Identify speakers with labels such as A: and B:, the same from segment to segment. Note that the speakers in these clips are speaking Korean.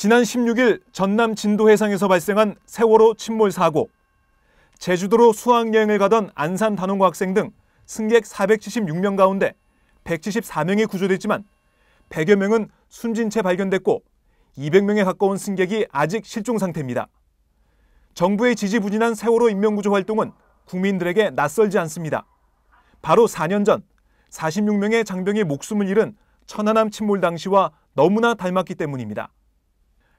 A: 지난 16일 전남 진도 해상에서 발생한 세월호 침몰 사고. 제주도로 수학여행을 가던 안산 단원고 학생 등 승객 476명 가운데 174명이 구조됐지만 100여 명은 숨진 채 발견됐고 200명에 가까운 승객이 아직 실종 상태입니다. 정부의 지지부진한 세월호 인명구조 활동은 국민들에게 낯설지 않습니다. 바로 4년 전 46명의 장병이 목숨을 잃은 천안함 침몰 당시와 너무나 닮았기 때문입니다.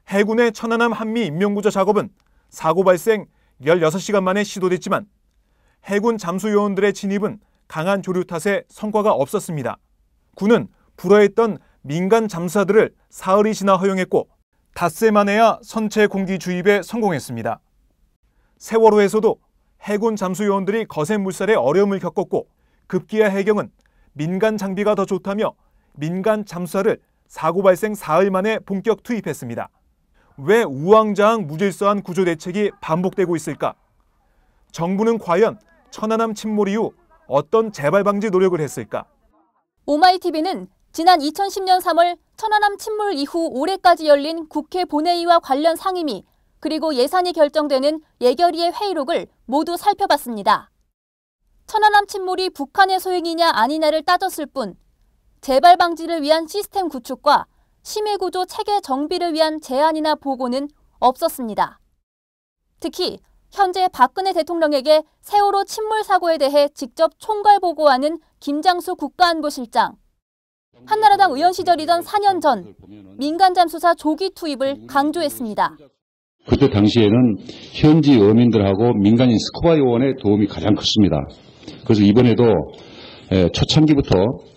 A: 해군의 천안함 한미 인명구조 작업은 사고 발생 16시간 만에 시도됐지만 해군 잠수요원들의 진입은 강한 조류 탓에 성과가 없었습니다. 군은 불어했던 민간 잠수사들을 사흘이 지나 허용했고 닷새 만에야 선체 공기 주입에 성공했습니다. 세월호에서도 해군 잠수요원들이 거센 물살에 어려움을 겪었고 급기야 해경은 민간 장비가 더 좋다며 민간 잠수사를 사고 발생 사흘 만에 본격 투입했습니다. 왜 우왕좌왕 무질서한 구조 대책이 반복되고 있을까? 정부는 과연 천안함 침몰 이후 어떤 재발 방지 노력을 했을까?
B: 오마이TV는 지난 2010년 3월 천안함 침몰 이후 올해까지 열린 국회 본회의와 관련 상임위 그리고 예산이 결정되는 예결위의 회의록을 모두 살펴봤습니다. 천안함 침몰이 북한의 소행이냐 아니냐를 따졌을 뿐 재발 방지를 위한 시스템 구축과 심해구조 체계 정비를 위한 제안이나 보고는 없었습니다. 특히 현재 박근혜 대통령에게 세월호 침몰 사고에 대해 직접 총괄 보고하는 김장수 국가안보실장, 한나라당 의원 시절이던 4년 전 민간 잠수사 조기 투입을 강조했습니다.
C: 그때 당시에는 현지 어민들하고 민간인 스쿠버 요원의 도움이 가장 컸습니다. 그래서 이번에도 초창기부터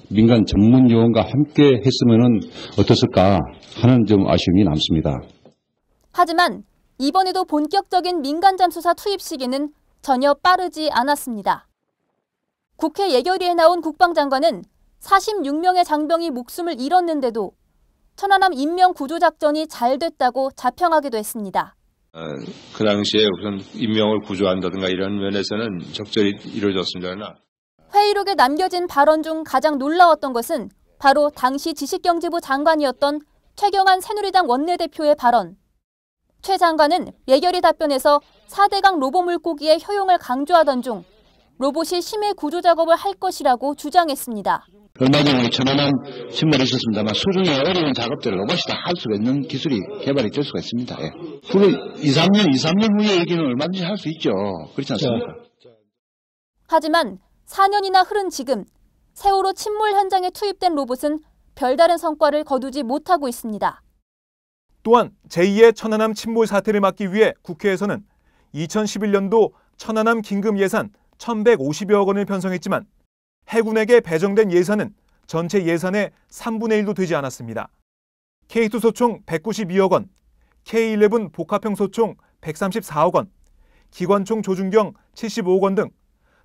C: 민간 전문 요원과 함께 했으면 어땠을까 하는 좀 아쉬움이 남습니다.
B: 하지만 이번에도 본격적인 민간 잠수사 투입 시기는 전혀 빠르지 않았습니다. 국회 예결위에 나온 국방장관은 46명의 장병이 목숨을 잃었는데도 천안함 인명 구조 작전이 잘 됐다고 자평하기도 했습니다.
D: 그 당시에 우선 인명을 구조한다든가 이런 면에서는 적절히 이루어졌습니다.
B: 회의록에 남겨진 발언 중 가장 놀라웠던 것은 바로 당시 지식경제부 장관이었던 최경환 새누리당 원내대표의 발언. 최 장관은 예결위 답변에서 4대강 로봇 물고기의 효용을 강조하던 중 로봇이 심해 구조 작업을 할 것이라고 주장했습니다.
E: 얼마 전에 천안함 침몰이 있었습니다만 수중에 어려운 작업들을 로봇이 다 할 수가 있는 기술이 개발이 될 수가 있습니다. 그리고 2, 3년 후의 얘기는 얼마든지 할 수 있죠. 그렇지 않습니까?
B: 하지만 4년이나 흐른 지금 세월호 침몰 현장에 투입된 로봇은 별다른 성과를 거두지 못하고 있습니다.
A: 또한 제2의 천안함 침몰 사태를 막기 위해 국회에서는 2011년도 천안함 긴급 예산 1,150여억 원을 편성했지만 해군에게 배정된 예산은 전체 예산의 3분의 1도 되지 않았습니다. K2 소총 192억 원, K11 복합형 소총 134억 원, 기관총 조준경 75억 원 등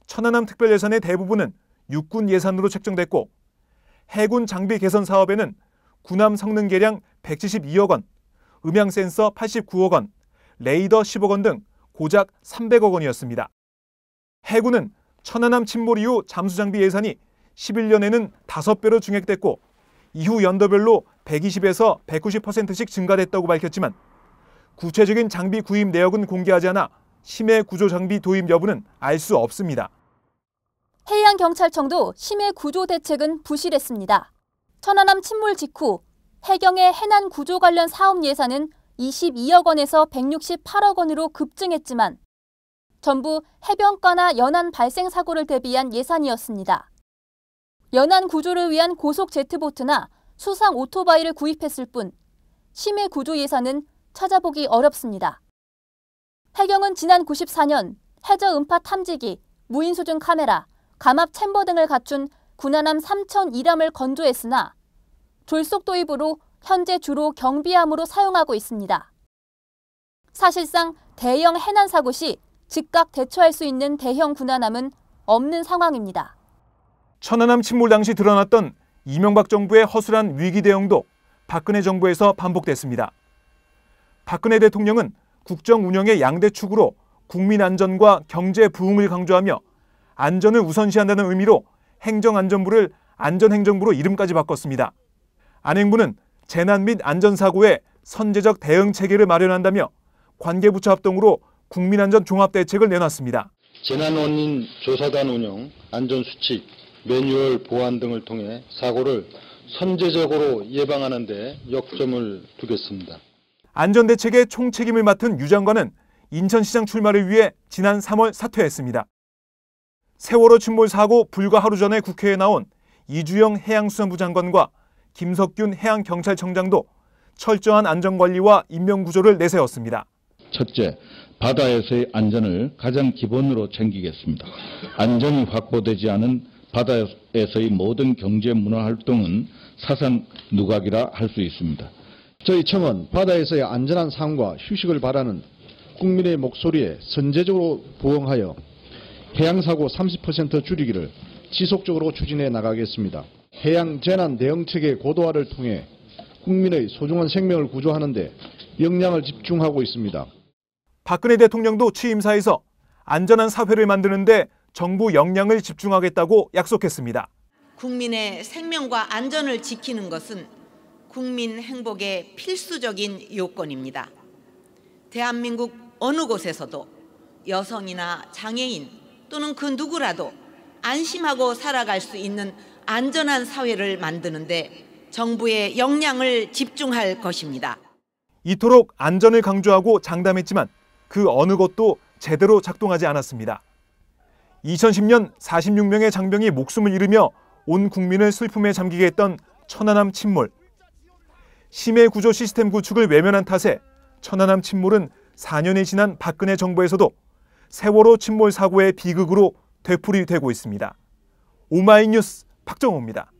A: 천안함 특별 예산의 대부분은 육군 예산으로 책정됐고 해군 장비 개선 사업에는 군함 성능 개량 172억 원, 음향 센서 89억 원, 레이더 10억 원 등 고작 300억 원이었습니다. 해군은 천안함 침몰 이후 잠수장비 예산이 11년에는 5배로 증액됐고 이후 연도별로 120에서 190%씩 증가됐다고 밝혔지만 구체적인 장비 구입 내역은 공개하지 않아 심해 구조 장비 도입 여부는 알 수 없습니다.
B: 해양경찰청도 심해 구조 대책은 부실했습니다. 천안함 침몰 직후 해경의 해난 구조 관련 사업 예산은 22억 원에서 168억 원으로 급증했지만 전부 해변가나 연안 발생 사고를 대비한 예산이었습니다. 연안 구조를 위한 고속 제트보트나 수상 오토바이를 구입했을 뿐 심해 구조 예산은 찾아보기 어렵습니다. 해경은 지난 94년 해저 음파 탐지기, 무인 수중 카메라, 감압 챔버 등을 갖춘 군함 3002람을 건조했으나 졸속 도입으로 현재 주로 경비함으로 사용하고 있습니다. 사실상 대형 해난 사고 시 즉각 대처할 수 있는 대형 군함은 없는 상황입니다.
A: 천안함 침몰 당시 드러났던 이명박 정부의 허술한 위기 대응도 박근혜 정부에서 반복됐습니다. 박근혜 대통령은 국정 운영의 양대 축으로 국민 안전과 경제 부흥을 강조하며 안전을 우선시한다는 의미로 행정안전부를 안전행정부로 이름까지 바꿨습니다. 안행부는 재난 및 안전사고에 선제적 대응 체계를 마련한다며 관계부처 합동으로 국민안전 종합대책을 내놨습니다.
F: 재난원인 조사단 운영, 안전수칙, 매뉴얼 보완 등을 통해 사고를 선제적으로 예방하는 데 역점을 두겠습니다.
A: 안전대책의 총책임을 맡은 유 장관은 인천시장 출마를 위해 지난 3월 사퇴했습니다. 세월호 침몰 사고 불과 하루 전에 국회에 나온 이주영 해양수산부 장관과 김석균 해양경찰청장도 철저한 안전관리와 인명구조를 내세웠습니다.
E: 첫째, 바다에서의 안전을 가장 기본으로 챙기겠습니다. 안전이 확보되지 않은 바다에서의 모든 경제 문화 활동은 사상 누각이라 할 수 있습니다.
G: 저희 청은 바다에서의 안전한 삶과 휴식을 바라는 국민의 목소리에 선제적으로 부응하여 해양사고 30% 줄이기를 지속적으로 추진해 나가겠습니다. 해양재난대응체계 고도화를 통해 국민의 소중한 생명을 구조하는 데 역량을 집중하고 있습니다.
A: 박근혜 대통령도 취임사에서 안전한 사회를 만드는 데 정부 역량을 집중하겠다고 약속했습니다.
H: 국민의 생명과 안전을 지키는 것은 국민 행복의 필수적인 요건입니다. 대한민국 어느 곳에서도 여성이나 장애인 또는 그 누구라도 안심하고 살아갈 수 있는 안전한 사회를 만드는 데 정부의 역량을 집중할 것입니다.
A: 이토록 안전을 강조하고 장담했지만 그 어느 것도 제대로 작동하지 않았습니다. 2010년 46명의 장병이 목숨을 잃으며 온 국민을 슬픔에 잠기게 했던 천안함 침몰. 심해 구조 시스템 구축을 외면한 탓에 천안함 침몰은 4년이 지난 박근혜 정부에서도 세월호 침몰 사고의 비극으로 되풀이되고 있습니다. 오마이뉴스 박정호입니다.